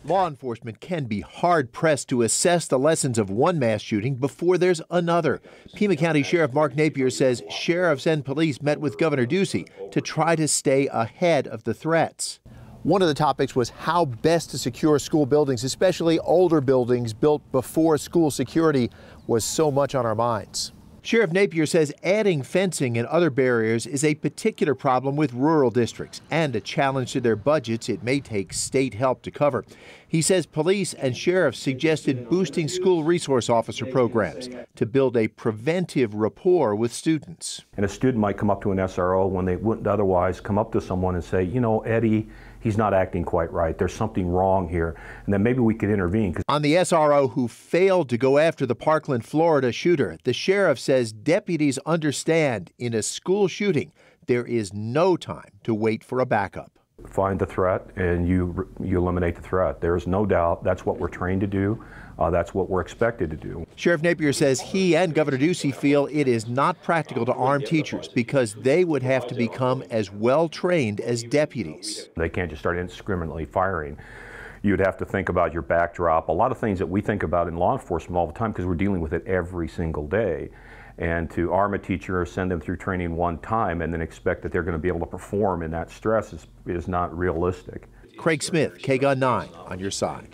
Law enforcement can be hard-pressed to assess the lessons of one mass shooting before there's another. Pima County Sheriff Mark Napier says sheriffs and police met with Governor Ducey to try to stay ahead of the threats. One of the topics was how best to secure school buildings, especially older buildings built before school security was so much on our minds. Sheriff Napier says adding fencing and other barriers is a particular problem with rural districts and a challenge to their budgets it may take state help to cover. He says police and sheriffs suggested boosting school resource officer programs to build a preventive rapport with students. And a student might come up to an SRO when they wouldn't otherwise come up to someone and say, you know, Eddie, he's not acting quite right. There's something wrong here. And then maybe we could intervene. On the SRO who failed to go after the Parkland, Florida shooter, the sheriff says deputies understand in a school shooting, there is no time to wait for a backup. Find the threat and you eliminate the threat. There is no doubt that's what we're trained to do. That's what we're expected to do. Sheriff Napier says he and Governor Ducey feel it is not practical to arm teachers because they would have to become as well trained as deputies. They can't just start indiscriminately firing. You'd have to think about your backdrop, a lot of things that we think about in law enforcement all the time because we're dealing with it every single day. And to arm a teacher or send them through training one time and then expect that they're going to be able to perform in that stress is not realistic. Craig Smith, KGUN 9 on your side.